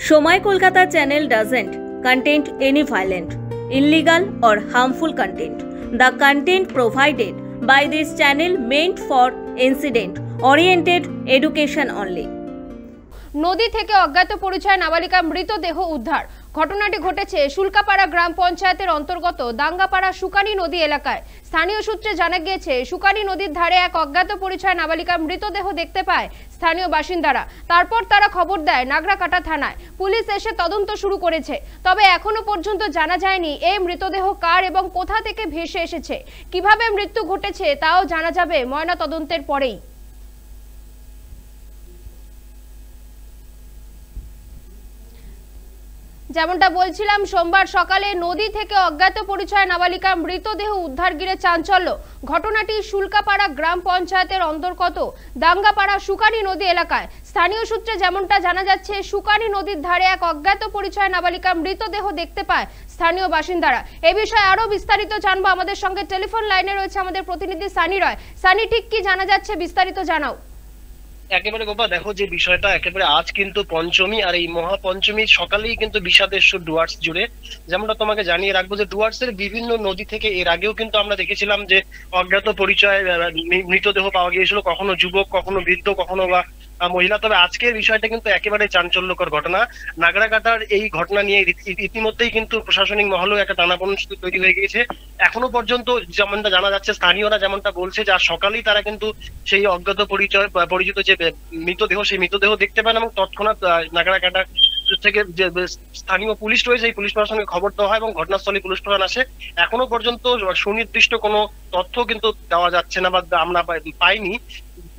Shomai Kolkata channel doesn't contain any violent, illegal or harmful content. The content provided by this channel meant for incident-oriented education only. নদী থেকে অজ্ঞাত পরিচয় নাবালিকা মৃতদেহ উদ্ধার। ঘটনাটি ঘটেছে শুল্কাপাড়া গ্রাম পঞ্চায়েতের অন্তর্গত দাঙ্গাপাড়া সুকানি নদী এলাকায়। স্থানীয় সূত্রে জানা গিয়েছে, সুকানি নদীর ধারে এক অজ্ঞাত পরিচয় নাবালিকা মৃতদেহ দেখতে পায় স্থানীয় বাসিন্দারা। তারপর তারা খবর দেয় নাগরাকাটা থানায়। পুলিশ এসে তদন্ত শুরু করেছে। তবে এখনো পর্যন্ত জানা যায়নি এই মৃতদেহ কার এবং কোথা থেকে ভেসে এসেছে। কিভাবে মৃত্যু ঘটেছে তাও জানা যাবে ময়না তদন্তের পরেই। যেমনটা বলছিলাম, সোমবার সকালে নদী থেকে অজ্ঞাত পরিচয় নাবালিকা মৃতদেহ উদ্ধার ঘিরে চাঞ্চল্য। ঘটনাটি শুল্কাপাড়া গ্রাম পঞ্চায়েতের অন্তর্গত দাঙ্গাপাড়া সুকানি নদী এলাকায়। স্থানীয় সূত্রে যেমনটা জানা যাচ্ছে, সুকানি নদীর ধারে এক অজ্ঞাত পরিচয় নাবালিকা মৃতদেহ দেখতে পায় স্থানীয় বাসিন্দারা। এ বিষয়ে আরো বিস্তারিত জানবো। আমাদের সঙ্গে টেলিফোন লাইনে রয়েছে আমাদের প্রতিনিধি সানি রয়। সানি, ঠিক কি জানা যাচ্ছে বিস্তারিত জানাও। একেবারে গোপা, দেখো যে বিষয়টা একেবারে আজ কিন্তু পঞ্চমী, আর এই মহাপঞ্চমীর সকালেই কিন্তু বিষাদের সুর ডুয়ার্স জুড়ে। যেমনটা তোমাকে জানিয়ে রাখবো যে ডুয়ার্সের বিভিন্ন নদী থেকে এর আগেও কিন্তু আমরা দেখেছিলাম যে অজ্ঞাত পরিচয় মৃতদেহ পাওয়া গিয়েছিল, কখনো যুবক, কখনো বৃদ্ধ, কখনো বা মহিলা। তবে আজকের বিষয়টা কিন্তু একেবারে চাঞ্চল্যকর ঘটনা। নাগরাকাটার এই ঘটনা নিয়ে ইতিমধ্যেই কিন্তু প্রশাসনিক মহলেও একটা টানাপোড়েন তৈরি হয়ে গিয়েছে। এখনো পর্যন্ত যেমনটা জানা যাচ্ছে, স্থানীয়রা যেমনটা বলছে যে সকালেই তারা কিন্তু সেই অজ্ঞাত পরিচিত যে মৃতদেহ, সেই মৃতদেহ দেখতে পান এবং তৎক্ষণাৎ নাগরাকাটা থেকে যে স্থানীয় পুলিশ রয়েছে এই পুলিশ প্রশাসনকে খবর দেওয়া হয় এবং ঘটনাস্থলে পুলিশ প্রশাসন আসে। এখনো পর্যন্ত সুনির্দিষ্ট কোনো তথ্য কিন্তু দেওয়া যাচ্ছে না বা আমরা পাইনি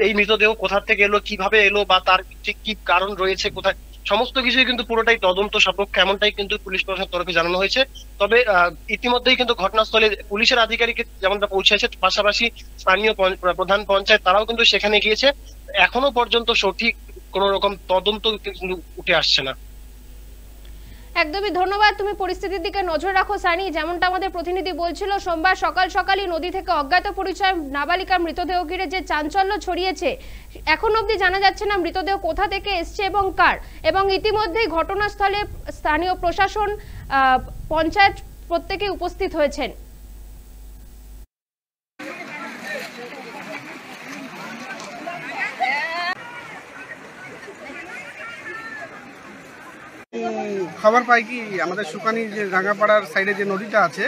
এই মৃতদেহ কোথা থেকে এলো, কিভাবে এলো বা তার ঠিক কি কারণ রয়েছে, কোথায়, সমস্ত কিছুই কিন্তু পুরোটাই তদন্ত সাপেক্ষ, এমনটাই কিন্তু পুলিশ প্রশাসনের তরফে জানানো হয়েছে। তবে ইতিমধ্যেই কিন্তু ঘটনাস্থলে পুলিশের আধিকারিক যেমনটা পৌঁছেছে, পাশাপাশি স্থানীয় প্রধান পঞ্চায়েত তারাও কিন্তু সেখানে গিয়েছে। এখনো পর্যন্ত সঠিক কোন রকম তদন্ত কিন্তু উঠে আসছে না। একদমই ধন্যবাদ। তুমি পরিস্থিতির দিকে নজর রাখো সানি। যেমনটা আমাদের প্রতিনিধি বলছিল, সোমবার সকালই নদী থেকে অজ্ঞাত পরিচয় নাবালিকা মৃতদেহ ঘিরে যে চাঞ্চল্য ছড়িয়েছে, এখন অবধি জানা যাচ্ছে না মৃতদেহ কোথা থেকে এসছে এবং কার। এবং ইতিমধ্যেই ঘটনাস্থলে স্থানীয় প্রশাসন, পঞ্চায়েত প্রত্যেকেই উপস্থিত হয়েছেন। খবর পাই কি আমাদের সুকানি যে রাঙ্গাপাড়ার সাইডে যে নদীটা আছে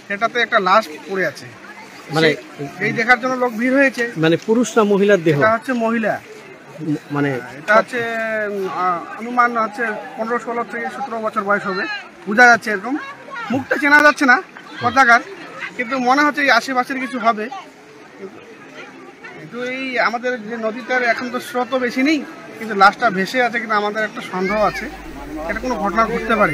সেটাতে একটা লাশ পড়ে আছে, মানে এই দেখার জন্য লোক ভিড় হয়েছে। মানে পুরুষ না মহিলার দেহ? এটা হচ্ছে মহিলা, মানে এটা হচ্ছে অনুমান হচ্ছে 15-16 থেকে 17 বছর বয়স হবে, বোঝা যাচ্ছে। এরকম মুখটা চেনা যাচ্ছে না কথাকার, কিন্তু মনে হচ্ছে এই আশেপাশের কিছু হবে। কিন্তু এই আমাদের যে নদীটার এখন তো স্রোত বেশি নেই, কিন্তু লাশটা ভেসে আছে, কিন্তু আমাদের একটা সন্দেহ আছে এটা কোনো ঘটনা ঘটতে পারে।